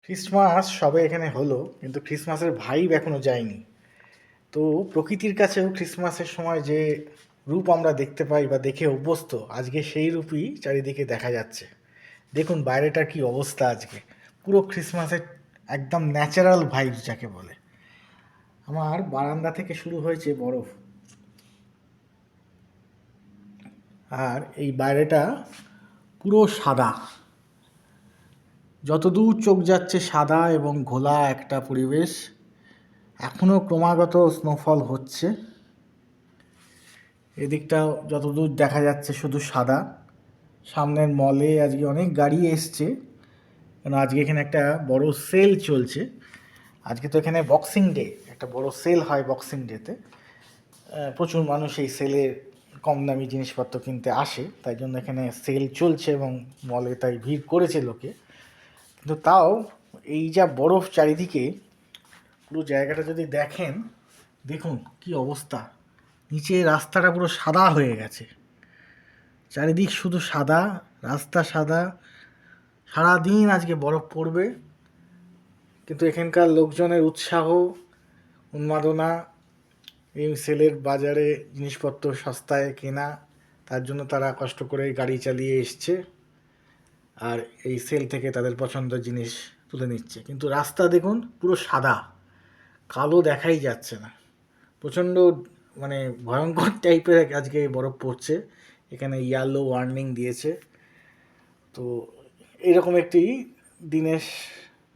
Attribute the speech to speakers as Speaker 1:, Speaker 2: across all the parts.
Speaker 1: Christmas সবে এখানে হলো, কিন্তু ক্রিসমাসের ভাইব এখনো যায়নি। তো প্রকৃতির কাছেও ক্রিসমাসের সময় যে রূপ আমরা দেখতে পাই বা দেখে অভ্যস্ত, আজকে সেই রূপই চারিদিকে দেখা যাচ্ছে। দেখুন বাইরেটার কি অবস্থা আজকে। পুরো ক্রিসমাসের একদম ন্যাচারাল ভাইব যাকে বলে। আমার বারান্দা থেকে শুরু হয়েছে বরফ, আর এই বাইরেটা পুরো সাদা। যতদূর চোখ যাচ্ছে সাদা এবং ঘোলা একটা পরিবেশ। এখনও ক্রমাগত স্নোফল হচ্ছে। এদিকটাও যতদূর দেখা যাচ্ছে শুধু সাদা। সামনের মলে আজকে অনেক গাড়ি এসছে, কেন আজকে এখানে একটা বড় সেল চলছে। আজকে তো এখানে বক্সিং ডে, একটা বড় সেল হয় বক্সিং ডেতে। প্রচুর মানুষ এই সেলে কম দামি জিনিসপত্র কিনতে আসে, তাই জন্য এখানে সেল চলছে এবং মলে তাই ভিড় করেছে লোকে। কিন্তু তাও এই যা বরফ চারিদিকে, পুরো জায়গাটা যদি দেখেন, দেখুন কি অবস্থা। নিচে রাস্তাটা পুরো সাদা হয়ে গেছে, চারিদিক শুধু সাদা, রাস্তা সাদা। সারাদিন আজকে বরফ পড়বে, কিন্তু এখানকার লোকজনের উৎসাহ, উন্মাদনা, এই সেলের বাজারে জিনিসপত্র সস্তায় কেনা, তার জন্য তারা কষ্ট করে গাড়ি চালিয়ে এসছে আর এই সেল থেকে তাদের পছন্দের জিনিস তুলে নিচ্ছে। কিন্তু রাস্তা দেখুন পুরো সাদা, কালো দেখাই যাচ্ছে না। প্রচণ্ড মানে ভয়ঙ্কর টাইপের আজকে বরফ পড়ছে। এখানে ইয়েলো ওয়ার্নিং দিয়েছে। তো এইরকম একটি দিনের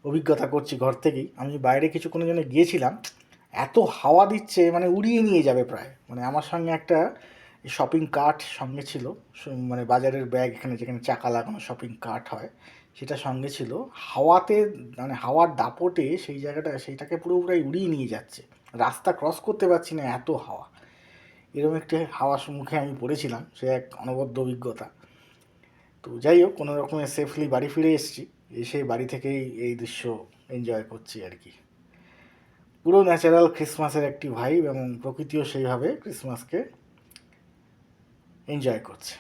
Speaker 1: অভিজ্ঞতা করছি ঘর থেকেই। আমি বাইরে কিছুক্ষণের জন্য গিয়েছিলাম, এত হাওয়া দিচ্ছে মানে উড়িয়ে নিয়ে যাবে প্রায়। মানে আমার সঙ্গে একটা শপিং কার্ট সঙ্গে ছিল, মানে বাজারের ব্যাগ, এখানে যেখানে চাকা লাগানো শপিং কার্ট হয় সেটা সঙ্গে ছিল। হাওয়াতে মানে হাওয়ার দাপটে সেই জায়গাটা, সেইটাকে পুরো প্রায় উড়িয়ে নিয়ে যাচ্ছে। রাস্তা ক্রস করতে পারছি না, এত হাওয়া। এরকম একটি হাওয়ার মুখে আমি পড়েছিলাম, সে এক অনবদ্য অভিজ্ঞতা। তো যাই হোক, কোনো রকমে সেফলি বাড়ি ফিরে এসেছি। এসে বাড়ি থেকেই এই দৃশ্য এনজয় করছি আর কি। পুরো ন্যাচারাল ক্রিসমাসের একটি ভাইব, এবং প্রকৃতিও সেইভাবে ক্রিসমাসকে এনজয় করছে।